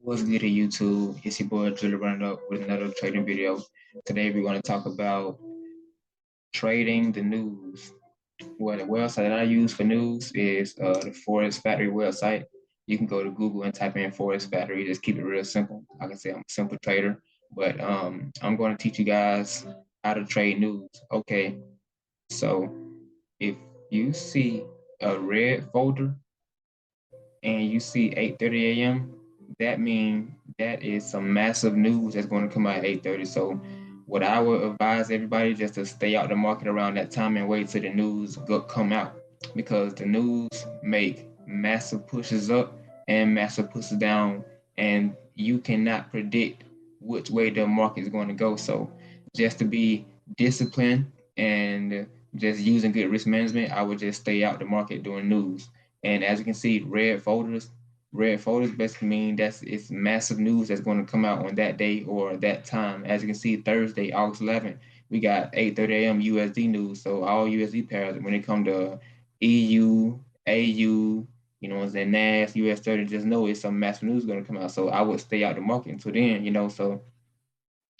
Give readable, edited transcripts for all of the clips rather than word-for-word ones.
What's good to YouTube? It's your boy Julie running up with another trading video. Today we're going to talk about trading the news. Well, the website that I use for news is the Forex Factory website. You can go to Google and type in Forex Factory. Just keep it real simple. Like I say, I'm a simple trader, but I'm going to teach you guys how to trade news. Okay, so if you see a red folder and you see 8:30 a.m., that means that is some massive news that's going to come out at 8:30. So what I would advise everybody just to stay out the market around that time and wait till the news come out, because the news make massive pushes up and massive pushes down, and you cannot predict which way the market is going to go. So just to be disciplined and just using good risk management, I would just stay out the market during news. And as you can see, red folders basically mean it's massive news that's going to come out on that day or that time. As you can see, Thursday, August 11th, we got 8:30 a.m. USD news. So all USD pairs, when it come to EU, AU, what I'm saying, NAS, US 30, just know it's some massive news going to come out. So I would stay out the market until then. So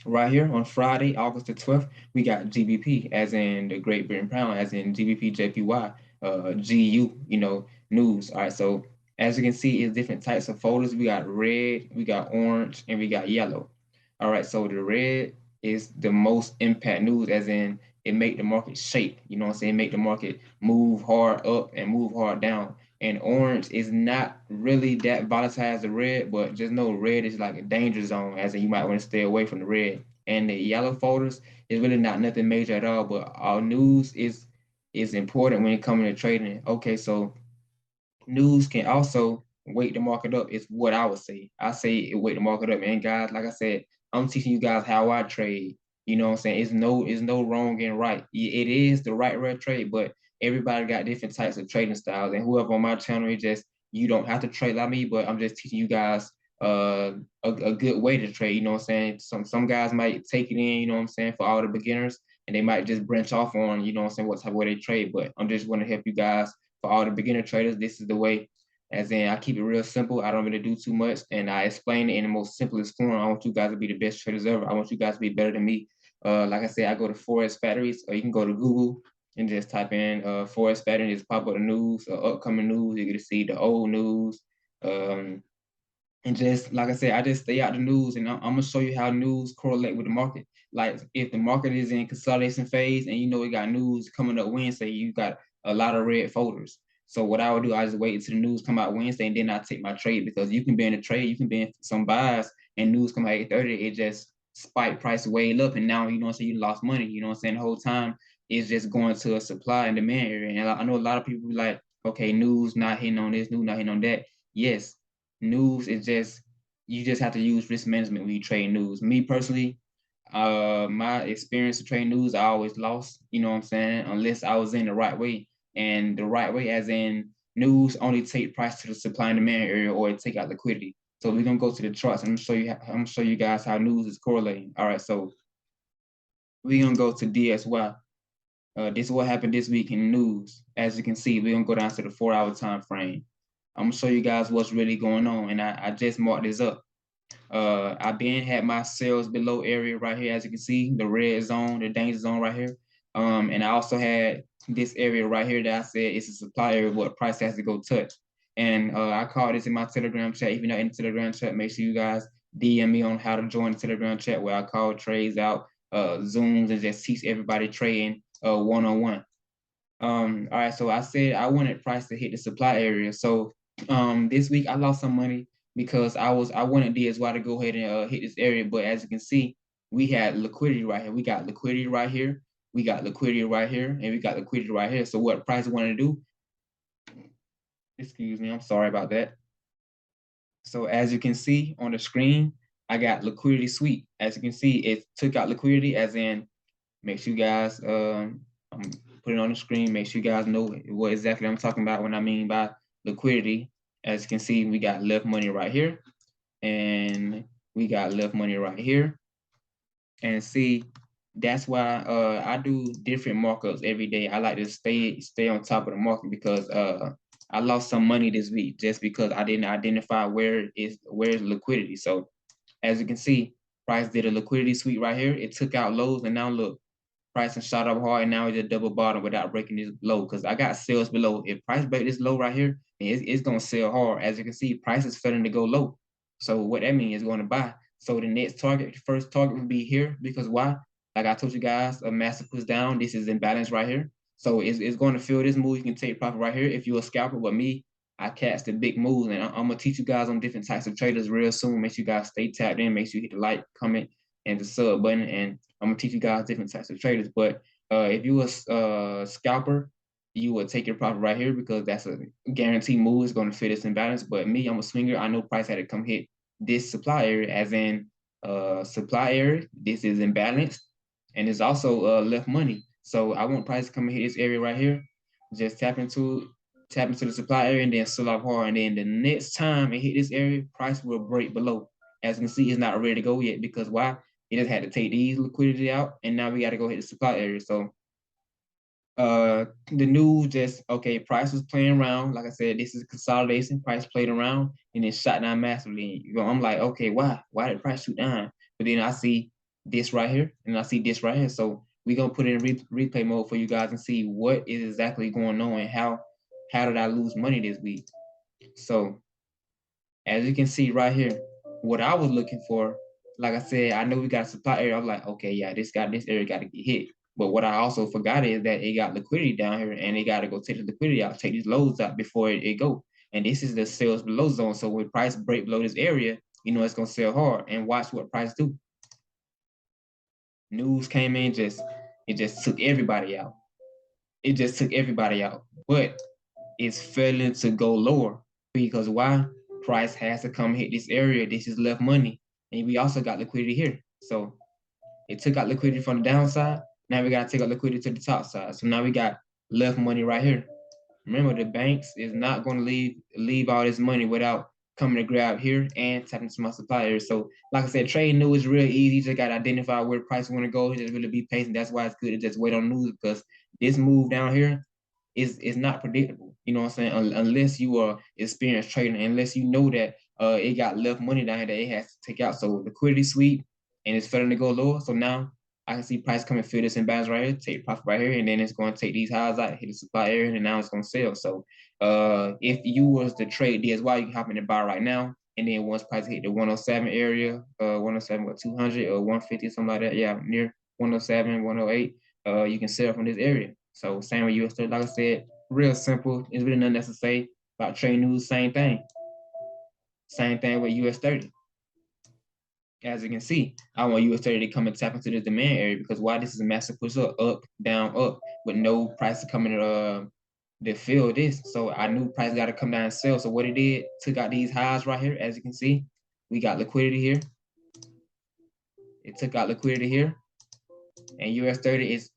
right here on Friday, August the 12th, we got GBP, as in the Great Britain Pound, as in GBP, JPY, GU, news. All right, so as you can see, it's different types of folders. We got red, we got orange, and we got yellow. All right, so the red is the most impact news, as in it make the market shake. You know what I'm saying? Make the market move hard up and move hard down. And orange is not really that volatile as the red, but just know red is like a danger zone, as in you might want to stay away from the red. And the yellow folders is really not nothing major at all, but our news is important when it comes to trading. Okay, so news can also wake the market up, is what I would say. I say it wake the market up. And guys, like I said, I'm teaching you guys how I trade. You know what I'm saying? It's no wrong and right. It is the right red trade, but everybody got different types of trading styles. And whoever on my channel is just, you don't have to trade like me, but I'm just teaching you guys a good way to trade. You know what I'm saying? Some guys might take it in, you know what I'm saying, for all the beginners, and they might just branch off on, you know what I'm saying, what type of way they trade. But I'm just want to help you guys. For all the beginner traders, this is the way. As in, I keep it real simple. I don't really do too much, and I explain it in the most simplest form. I want you guys to be the best traders ever. I want you guys to be better than me. Like I said, I go to Forex Factories, or you can go to Google and just type in Forex Factory and just pop up the news, upcoming news. You get to see the old news. Um, and just like I said, I just stay out the news, and I'm gonna show you how news correlate with the market. Like if the market is in consolidation phase, and we got news coming up Wednesday, you got a lot of red folders. So what I would do, I just wait until the news come out Wednesday, and then I take my trade, because you can be in a trade, you can be in some buys, and news come out 8:30, it just spike price way up, and now so you lost money. You know what I'm saying? The whole time it's just going to a supply and demand area. And I know a lot of people be like, okay, news not hitting on this, news not hitting on that. Yes, news is just, you just have to use risk management when you trade news. Me personally, my experience to trade news, I always lost, you know what I'm saying, unless I was in the right way. And the right way, as in news only take price to the supply and demand area, or it take out liquidity. So we're gonna go to the charts, and I'm gonna show you guys how news is correlating. All right, so we're gonna go to DSY. This is what happened this week in the news. As you can see, we're gonna go down to the 4 hour time frame. I'm gonna show you guys what's really going on, and I just marked this up. I been had my sales below area right here, as you can see, the red zone, the danger zone right here. And I also had this area right here that I said it's a supply area, what price has to go touch. And I called this in my Telegram chat. If you're not in the Telegram chat, make sure you guys DM me on how to join the Telegram chat, where I call trades out, Zooms, and just teach everybody trading one-on-one. All right, so I said I wanted price to hit the supply area. So this week I lost some money, because I wanted DSY to go ahead and hit this area, but as you can see, we had liquidity right here. We got liquidity right here. We got liquidity right here, and we got liquidity right here. So what price wanted to do? Excuse me, I'm sorry about that. So as you can see on the screen, I got liquidity sweep. As you can see, it took out liquidity, as in, make sure you guys put it on the screen. Make sure you guys know what exactly I'm talking about when I mean by liquidity. As you can see, we got left money right here, and we got left money right here. And see, that's why I do different markups every day. I like to stay on top of the market, because I lost some money this week just because I didn't identify where's liquidity. So as you can see, price did a liquidity sweep right here. It took out lows, and now look, price and shot up hard, and now it's just double bottom without breaking this low. Because I got sales below. If price break this low right here, it's gonna sell hard. As you can see, price is failing to go low. So what that means is going to buy. So the next target, first target would be here, because why? Like I told you guys, a massive push down. This is imbalance right here. So it's going to fill this move. You can take profit right here if you're a scalper. With me, I catch the big moves, and I'm gonna teach you guys on different types of traders real soon. Make sure you guys stay tapped in. Make sure you hit the like, comment, and the sub button. And I'm gonna teach you guys different types of traders. But if you a scalper, you would take your profit right here because that's a guaranteed move. It's going to fit this imbalance. But me, I'm a swinger. I know price had to come hit this supply area, as in supply area. This is imbalanced, and it's also left money. So I want price to come and hit this area right here. Just tap into the supply area and then sell off hard. And then the next time it hit this area, price will break below. As you can see, it's not ready to go yet because why? It just had to take these liquidity out, and now we got to go hit the supply area. So the news just, okay, price was playing around. Like I said, this is consolidation. Price played around and it shot down massively. I'm like, okay, why? Why did price shoot down? But then I see this right here and I see this right here. So we're gonna put it in replay mode for you guys and see what is exactly going on and how did I lose money this week. So as you can see right here, what I was looking for, like I said, I know we got a supply area. I'm like, okay, yeah, this area got to get hit. But what I also forgot is that it got liquidity down here, and it got to go take the liquidity out, take these loads out before it go. And this is the sales below zone. So when price break below this area, you know it's gonna sell hard. And watch what price do. News came in, it just took everybody out. It just took everybody out. But it's failing to go lower because why? Price has to come hit this area. This is left money, and we also got liquidity here. So it took out liquidity from the downside. Now we got to take out liquidity to the top side. So now we got left money right here. Remember, the banks is not going to leave all this money without coming to grab here and tapping into my suppliers. So, like I said, trading new is real easy. You just got to identify where the price want to go. Just really be patient. That's why it's good to just wait on news, because this move down here is not predictable. You know what I'm saying? Unless you are experienced trading, unless you know that it got left money down here that it has to take out. So liquidity sweep, and it's failing to go lower. So now I can see price coming fill this imbalance right here, take profit right here, and then it's going to take these highs out, hit the supply area, and now it's going to sell. So if you was to trade DSY, you can hop in and buy right now. And then once price hit the 107 area, 107 or 200 or 150, something like that, yeah, near 107, 108, you can sell from this area. So same with US 30, like I said, real simple. It's really nothing else to say about trade news. Same thing. Same thing with US 30. As you can see, I want US 30 to come and tap into the demand area because why? This is a massive push up, down, up, with no price coming to fill this. So I knew price got to come down and sell. So what it did, took out these highs right here. As you can see, we got liquidity here. It took out liquidity here, and US 30 is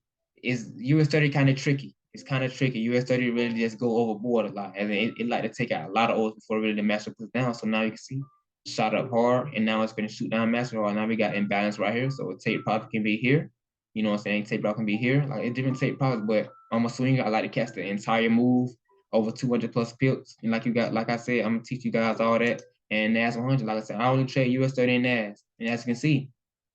US 30 kind of tricky. It's kind of tricky. US 30 really just go overboard a lot, and it like to take out a lot of O's before really the master puts down. So now you can see shot up hard, and now it's going to shoot down master hard. Now we got imbalance right here. So a take profit can be here. You know what I'm saying? Take profit can be here. Like it different take profits, but I'm a swinger. I like to catch the entire move over 200 plus pips. And like I said, I'm gonna teach you guys all that. And NAS 100, like I said, I only trade US 30 and NAS. And as you can see,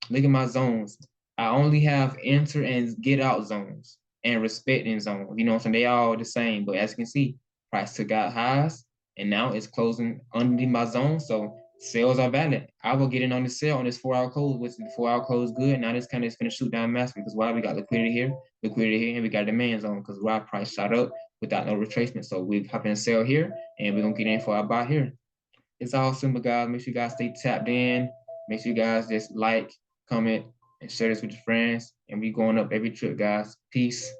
look at my zones. I only have enter and get out zones and respecting zones. You know what I'm saying? They all the same. But as you can see, price took out highs and now it's closing underneath my zone. So sales are valid. I will get in on the sale on this 4-hour close, which the 4-hour close good. Now this kind of is going to shoot down massive because why? We got liquidity here, and we got demand zone because why? Price shot up without no retracement. So we hop in sell here and we're going to get in for our buy here. It's all simple, guys. Make sure you guys stay tapped in. Make sure you guys just like, comment, and share this with your friends. And we going up every trip, guys. Peace.